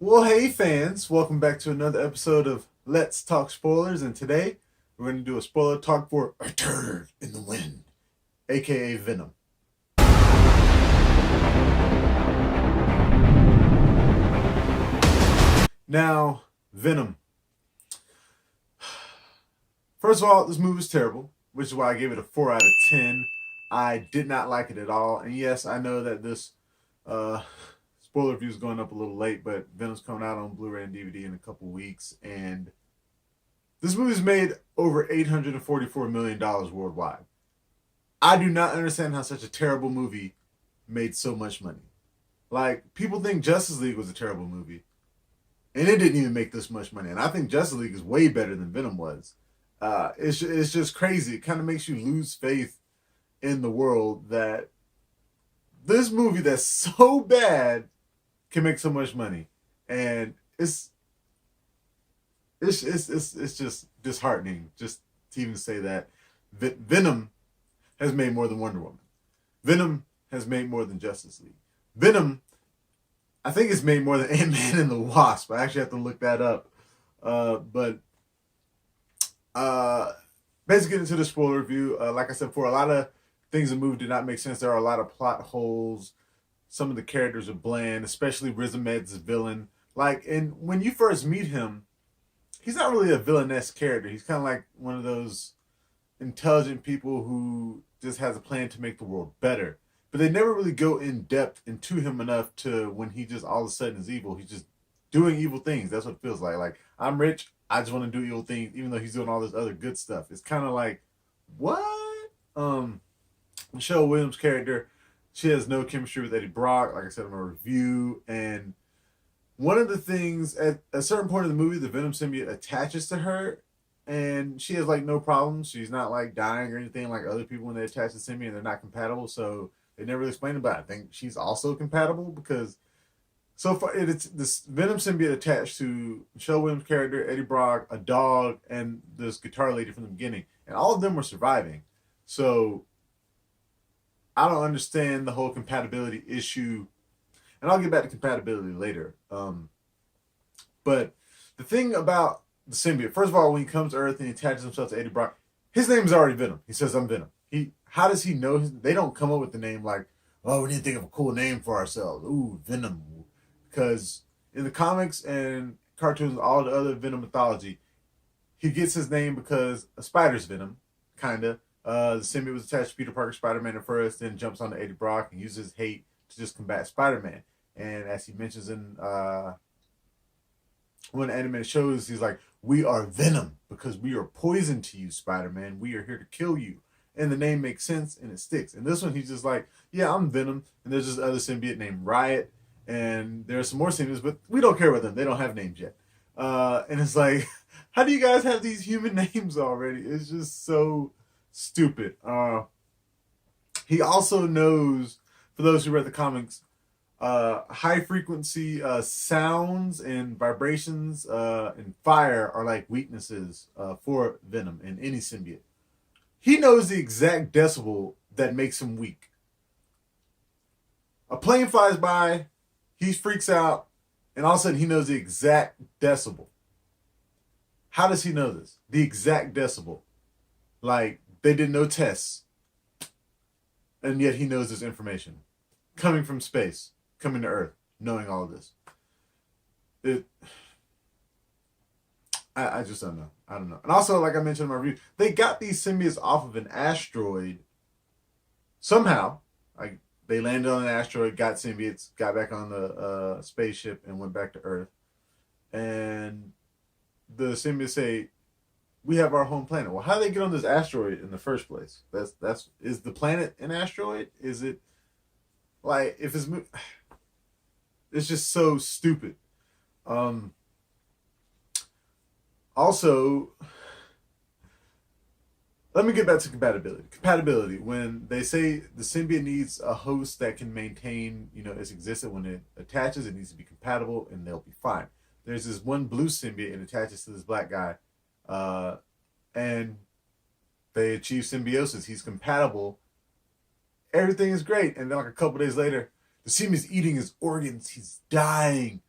Well, hey fans, welcome back to another episode of Let's Talk Spoilers, and today we're going to do a spoiler talk for A Turd in the Wind, aka Venom. Now, Venom. First of all, this movie is terrible, which is why I gave it a 4 out of 10. I did not like it at all, and yes, I know that this uh, spoiler review is going up a little late, but Venom's coming out on Blu-ray and DVD in a couple weeks, and this movie's made over $844 million worldwide. I do not understand how such a terrible movie made so much money. Like, people think Justice League was a terrible movie, and it didn't even make this much money. And I think Justice League is way better than Venom was. It's just crazy. It kind of makes you lose faith in the world that this movie that's so bad can make so much money, and it's just disheartening just to even say that Venom has made more than Wonder Woman. Venom has made more than Justice League. Venom, I think it's made more than Ant-Man and the Wasp. I actually have to look that up. But basically, into the spoiler review, like I said, for a lot of things in the movie did not make sense. There are a lot of plot holes. Some of the characters are bland, especially Riz Ahmed's villain. Like, and when you first meet him, he's not really a villainous character. He's kind of like one of those intelligent people who just has a plan to make the world better. But they never really go in depth into him enough to when he just all of a sudden is evil. He's just doing evil things. That's what it feels like. Like, I'm rich, I just want to do evil things, even though he's doing all this other good stuff. It's kind of like, what? Michelle Williams' character, she has no chemistry with Eddie Brock, like I said in my review. And one of the things, at a certain point in the movie, the Venom symbiote attaches to her, and she has like no problems. She's not like dying or anything like other people when they attach to the symbiote. They're not compatible, so they never really explain about it. I think she's also compatible because so far it's this Venom symbiote attached to Michelle Williams' character, Eddie Brock, a dog, and this guitar lady from the beginning, and all of them were surviving. So I don't understand the whole compatibility issue, and I'll get back to compatibility later. But the thing about the symbiote, first of all, when he comes to Earth and he attaches himself to Eddie Brock, his name is already Venom. He says, "I'm Venom." How does he know? They don't come up with the name like, "Oh, we need to think of a cool name for ourselves." Ooh, Venom, because in the comics and cartoons, all the other Venom mythology, he gets his name because a spider's venom, kinda. The symbiote was attached to Peter Parker, Spider-Man at first, then jumps onto Eddie Brock and uses hate to just combat Spider-Man. And as he mentions in one animated shows, he's like, "We are Venom because we are poison to you, Spider-Man. We are here to kill you." And the name makes sense and it sticks. And this one, he's just like, "Yeah, I'm Venom." And there's this other symbiote named Riot. And there's some more symbiotes, but we don't care about them. They don't have names yet. And it's like, how do you guys have these human names already? It's just so stupid. He also knows, for those who read the comics, high frequency sounds and vibrations and fire are like weaknesses for Venom and any symbiote. He knows the exact decibel that makes him weak. A plane flies by, he freaks out, and all of a sudden he knows the exact decibel. How does he know this? The exact decibel. Like, they did no tests, and yet he knows this information. Coming from space, coming to Earth, knowing all of this. I just don't know. I don't know. And also, like I mentioned in my review, they got these symbiotes off of an asteroid somehow. Like, they landed on an asteroid, got symbiotes, got back on the spaceship, and went back to Earth. And the symbiotes say, "We have our home planet." Well, how do they get on this asteroid in the first place? That's is the planet an asteroid? Is it like, if it's just so stupid. Also, let me get back to compatibility. Compatibility, when they say the symbiote needs a host that can maintain, its existence when it attaches, it needs to be compatible and they'll be fine. There's this one blue symbiote and attaches to this black guy, and they achieve symbiosis. He's compatible. Everything is great. And then like a couple days later, the symbiote's eating his organs. He's dying.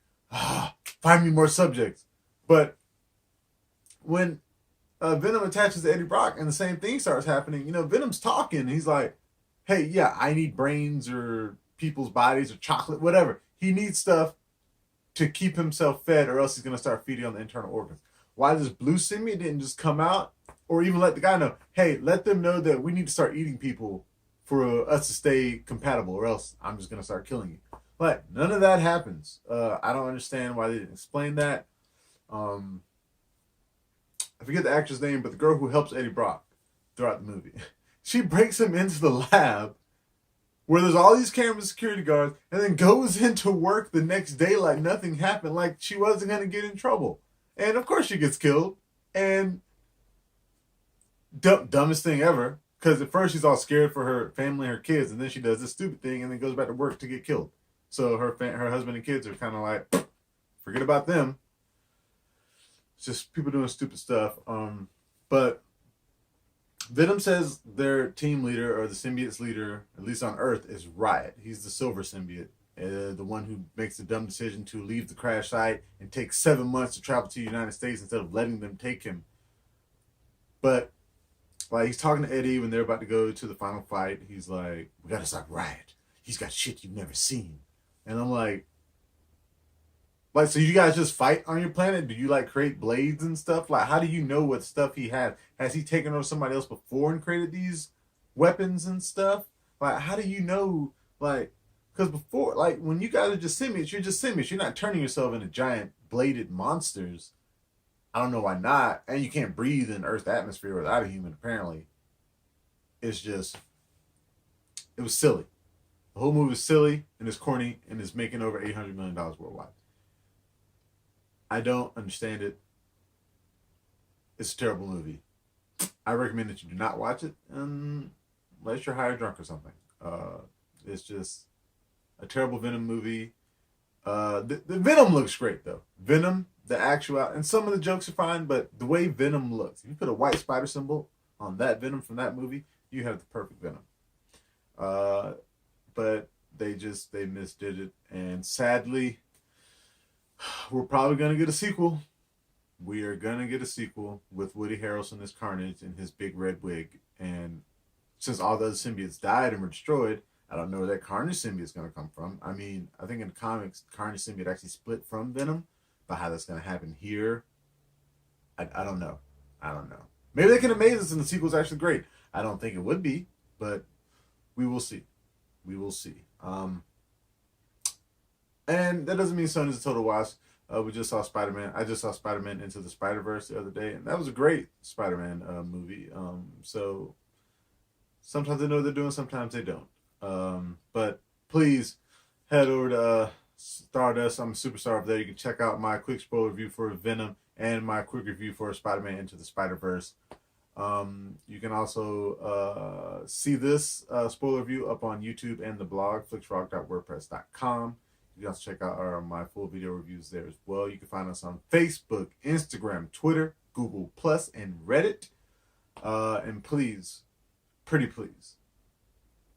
find me more subjects. But when Venom attaches to Eddie Brock and the same thing starts happening, you know, Venom's talking. He's like, hey, yeah, I need brains or people's bodies or chocolate, whatever. He needs stuff to keep himself fed, or else he's going to start feeding on the internal organs. Why this blue symbiote didn't just come out, or even let the guy know, hey, let them know that we need to start eating people for us to stay compatible, or else I'm just going to start killing you. But none of that happens. I don't understand why they didn't explain that. I forget the actress name, but the girl who helps Eddie Brock throughout the movie, she breaks him into the lab where there's all these camera security guards, and then goes into work the next day like nothing happened, like she wasn't going to get in trouble. And of course she gets killed. And dumbest thing ever, because at first she's all scared for her family and her kids, and then she does this stupid thing and then goes back to work to get killed. So her husband and kids are kind of like, forget about them. It's just people doing stupid stuff. But Venom says their team leader, or the symbiote's leader, at least on Earth, is Riot. He's the silver symbiote, the one who makes the dumb decision to leave the crash site and take 7 months to travel to the United States instead of letting them take him. But like, he's talking to Eddie when they're about to go to the final fight. He's like, we gotta stop Riot. He's got shit you've never seen. And I'm like, so you guys just fight on your planet? Do you like create blades and stuff? Like, how do you know what stuff he has? Has he taken over somebody else before and created these weapons and stuff? Like, how do you know? Like, because before, like, when you guys are just symbiotes, you're just symbiotes. You're not turning yourself into giant bladed monsters. I don't know why not. And you can't breathe in Earth's atmosphere without a human, apparently. It's just, it was silly. The whole movie is silly and it's corny and it's making over $800 million worldwide. I don't understand it. It's a terrible movie. I recommend that you do not watch it unless you're high or drunk or something. It's just a terrible Venom movie. The Venom looks great though. Venom, the actual, and some of the jokes are fine, but the way Venom looks, if you put a white spider symbol on that Venom from that movie, you have the perfect Venom. But they misdid it, and sadly, we're probably gonna get a sequel. We are gonna get a sequel with Woody Harrelson as Carnage in his big red wig. And since all the other symbiotes died and were destroyed, I don't know where that Carnage symbiote is gonna come from. I mean, I think in the comics, Carnage symbiote actually split from Venom, but how that's gonna happen here, I don't know. I don't know. Maybe they can amaze us and the sequel's actually great. I don't think it would be, but we will see. We will see. And that doesn't mean Sony's a total wash. We just saw Spider-Man. I just saw Spider-Man Into the Spider-Verse the other day, and that was a great Spider-Man movie. So sometimes they know what they're doing, sometimes they don't. But please head over to Stardust. I'm a superstar over there. You can check out my quick spoiler review for Venom and my quick review for Spider-Man Into the Spider-Verse. You can also see this spoiler review up on YouTube and the blog, flixrock.wordpress.com. You can also check out my full video reviews there as well. You can find us on Facebook, Instagram, Twitter, Google+, and Reddit. And please, pretty please,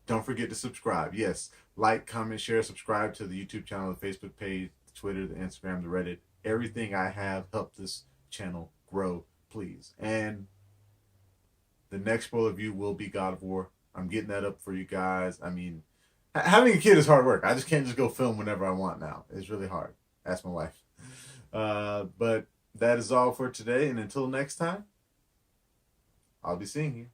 don't forget to subscribe. Yes, like, comment, share, subscribe to the YouTube channel, the Facebook page, the Twitter, the Instagram, the Reddit. Everything I have helped this channel grow, please. And the next spoiler review will be God of War. I'm getting that up for you guys. I mean, having a kid is hard work. I just can't just go film whenever I want now. It's really hard. Ask my wife. But that is all for today. And until next time, I'll be seeing you.